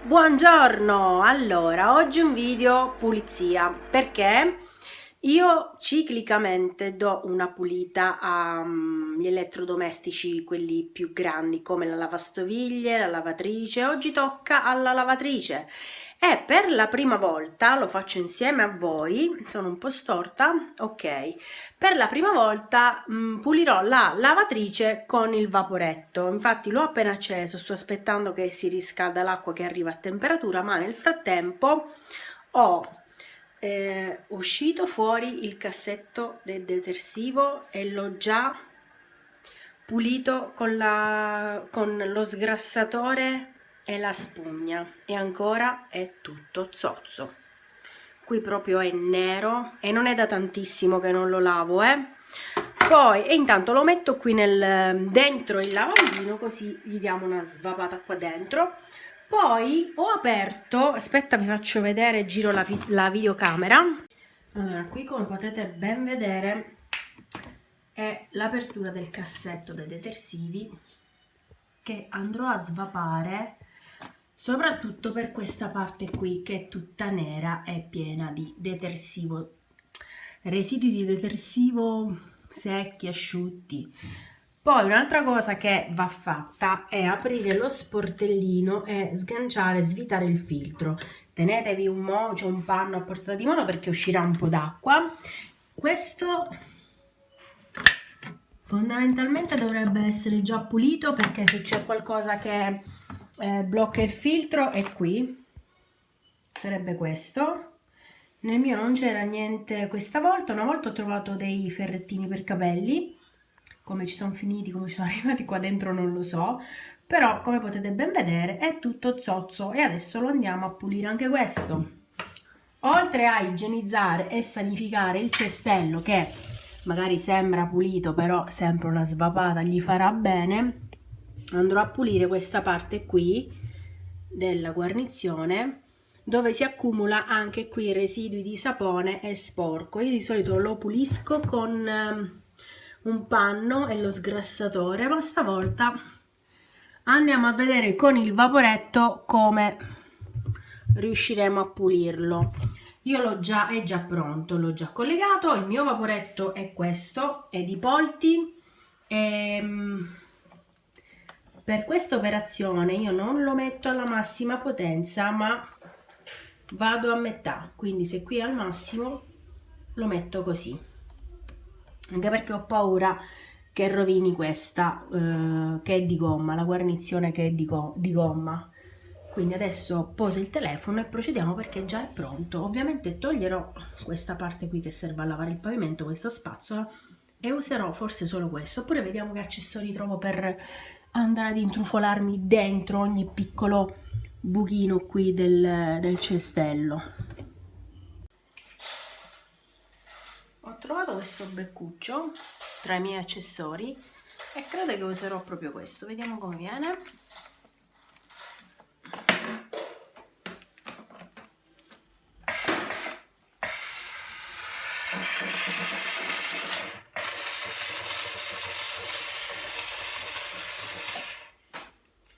Buongiorno, allora oggi un video pulizia perché io ciclicamente do una pulita agli elettrodomestici, quelli più grandi come la lavastoviglie, la lavatrice. Oggi tocca alla lavatrice e per la prima volta lo faccio insieme a voi. Sono un po' storta, ok. Per la prima volta pulirò la lavatrice con il vaporetto. Infatti l'ho appena acceso, sto aspettando che si riscalda l'acqua che arriva a temperatura, ma nel frattempo ho uscito fuori il cassetto del detersivo e l'ho già pulito con lo sgrassatore e la spugna, e ancora è tutto zozzo. Qui proprio è nero e non è da tantissimo che non lo lavo, poi e intanto lo metto qui dentro il lavandino, così gli diamo una svapata qua dentro. Poi ho aperto, aspetta vi faccio vedere, giro la videocamera. Allora, qui come potete ben vedere è l'apertura del cassetto dei detersivi che andrò a svapare, soprattutto per questa parte qui che è tutta nera e piena di detersivo, residui di detersivo secchi, asciutti. Poi un'altra cosa che va fatta è aprire lo sportellino e sganciare, svitare il filtro. Tenetevi un mocio, un panno a portata di mano perché uscirà un po' d'acqua. Questo fondamentalmente dovrebbe essere già pulito, perché se c'è qualcosa che blocca il filtro è qui, sarebbe questo. Nel mio non c'era niente questa volta. Una volta ho trovato dei ferrettini per capelli, come ci sono finiti, come ci sono arrivati qua dentro non lo so, però come potete ben vedere è tutto zozzo e adesso lo andiamo a pulire anche questo. Oltre a igienizzare e sanificare il cestello, che magari sembra pulito però sempre una svapata gli farà bene, andrò a pulire questa parte qui della guarnizione, dove si accumula anche qui residui di sapone e sporco. Io di solito lo pulisco con un panno e lo sgrassatore, ma stavolta andiamo a vedere con il vaporetto come riusciremo a pulirlo. Io è già pronto, l'ho già collegato. Il mio vaporetto è questo, è di Polti. Per questa operazione io non lo metto alla massima potenza, ma vado a metà, quindi se qui è al massimo lo metto così, anche perché ho paura che rovini questa che è di gomma, la guarnizione che è di gomma. Quindi adesso poso il telefono e procediamo, perché già è pronto. Ovviamente toglierò questa parte qui che serve a lavare il pavimento, questa spazzola, e userò forse solo questo, oppure vediamo che accessori trovo per andare ad intrufolarmi dentro ogni piccolo buchino qui del cestello. Ho trovato questo beccuccio tra i miei accessori e credo che userò proprio questo. Vediamo come viene.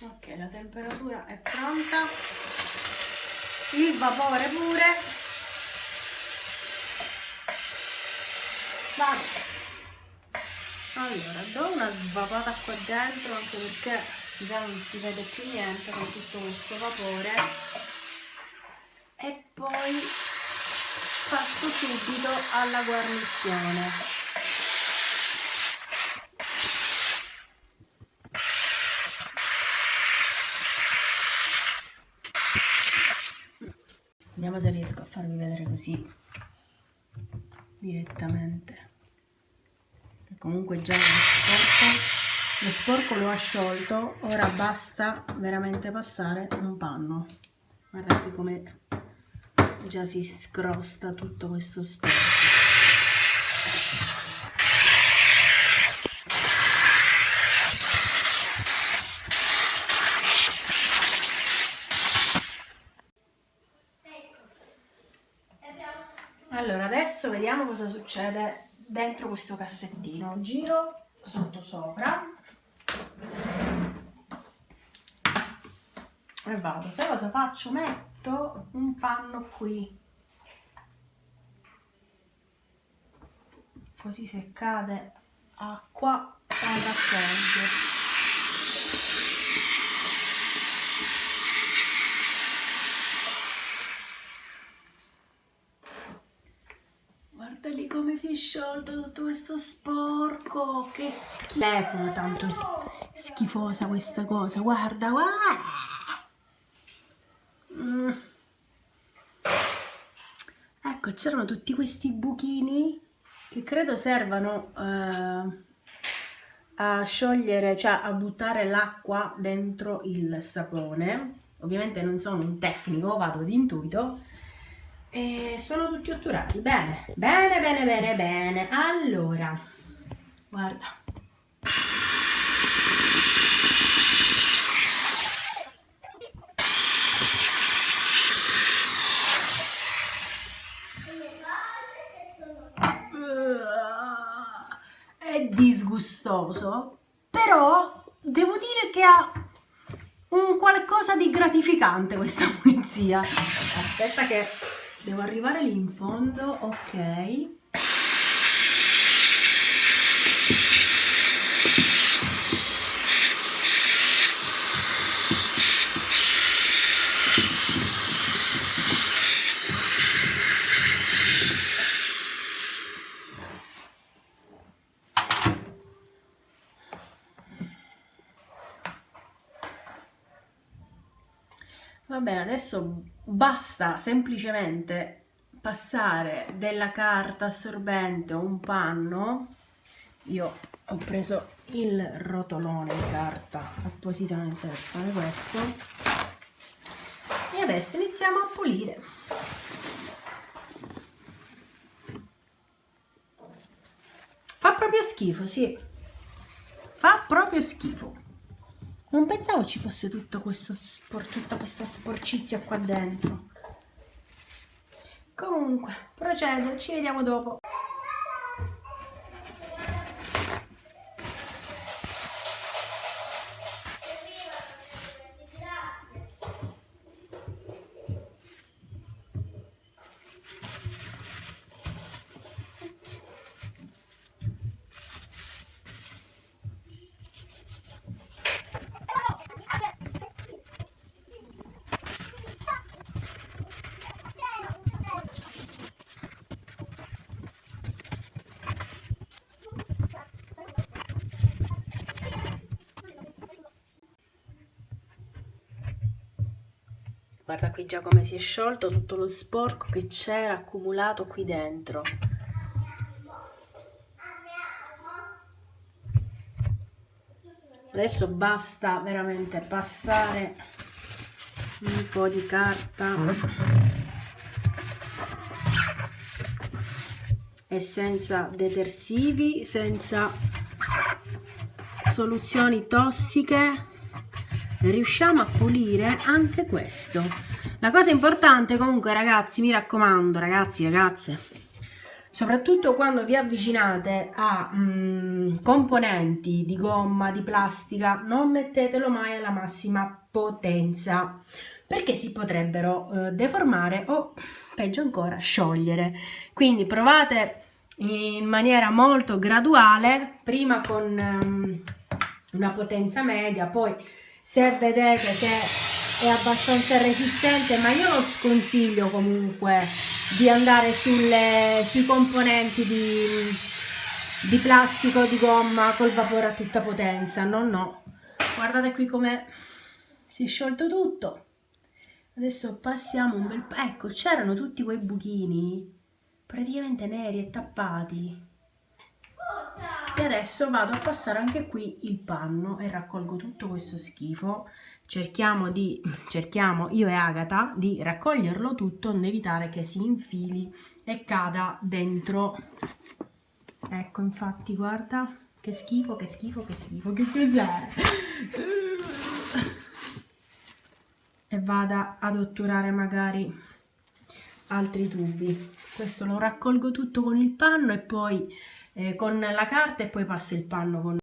Ok, la temperatura è pronta, il vapore pure. Vado. Allora, do una svapata qua dentro, anche perché già non si vede più niente con tutto questo vapore, e poi passo subito alla guarnizione. Vediamo se riesco a farvi vedere così direttamente. Comunque già lo sporco l'ho sciolto, ora basta veramente passare un panno. Guardate come già si scrosta tutto questo sporco. Allora, adesso vediamo cosa succede dentro questo cassettino. Giro sotto sopra e vado. Sai cosa faccio? Metto un panno qui, così se cade acqua la raccolgo. Guarda lì come si è sciolto tutto questo sporco, che schifo, tanto schifosa questa cosa, guarda, guarda. Ecco, c'erano tutti questi buchini che credo servano a sciogliere, cioè a buttare l'acqua dentro il sapone. Ovviamente non sono un tecnico, vado di intuito. E sono tutti otturati. Bene, bene, bene, bene, bene. Allora, guarda. È disgustoso, però devo dire che ha un qualcosa di gratificante questa pulizia. Aspetta che devo arrivare lì in fondo, ok. Va bene, adesso basta semplicemente passare della carta assorbente o un panno. Io ho preso il rotolone di carta appositamente per fare questo e adesso iniziamo a pulire. Fa proprio schifo, sì, fa proprio schifo. Non pensavo ci fosse tutto questo tutta questa sporcizia qua dentro. Comunque, procedo, ci vediamo dopo. Guarda qui già come si è sciolto tutto lo sporco che c'era accumulato qui dentro. Adesso basta veramente passare un po' di carta e senza detersivi, senza soluzioni tossiche riusciamo a pulire anche questo. La cosa importante comunque, ragazzi, mi raccomando, ragazzi, ragazze, soprattutto quando vi avvicinate a componenti di gomma, di plastica, non mettetelo mai alla massima potenza, perché si potrebbero deformare o peggio ancora sciogliere. Quindi provate in maniera molto graduale, prima con una potenza media, poi se vedete che è abbastanza resistente, ma io lo sconsiglio comunque di andare sui componenti di plastico, di gomma col vapore a tutta potenza, no. Guardate qui come si è sciolto tutto. Adesso passiamo un bel po'. Ecco, c'erano tutti quei buchini praticamente neri e tappati. E adesso vado a passare anche qui il panno e raccolgo tutto questo schifo. Cerchiamo io e Agata di raccoglierlo tutto, onde evitare che si infili e cada dentro. Ecco, infatti, guarda che schifo, che schifo, che schifo, che cos'è? E vada ad otturare magari altri tubi. Questo lo raccolgo tutto con il panno e poi con la carta e poi passo il panno con...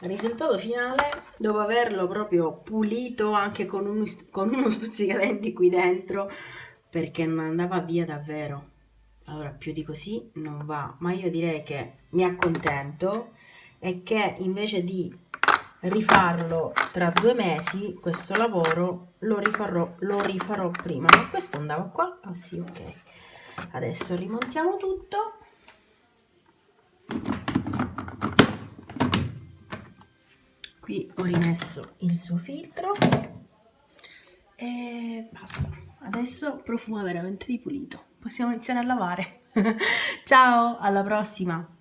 risultato finale, dopo averlo proprio pulito anche con uno stuzzicadenti qui dentro, perché non andava via davvero. Allora, più di così non va, ma io direi che mi accontento e che invece di rifarlo tra 2 mesi, questo lavoro lo rifarò prima. Ma questo andava qua? Ah sì, ok. Adesso rimontiamo tutto. Qui ho rimesso il suo filtro e basta. Adesso profuma veramente di pulito. Possiamo iniziare a lavare. Ciao, alla prossima!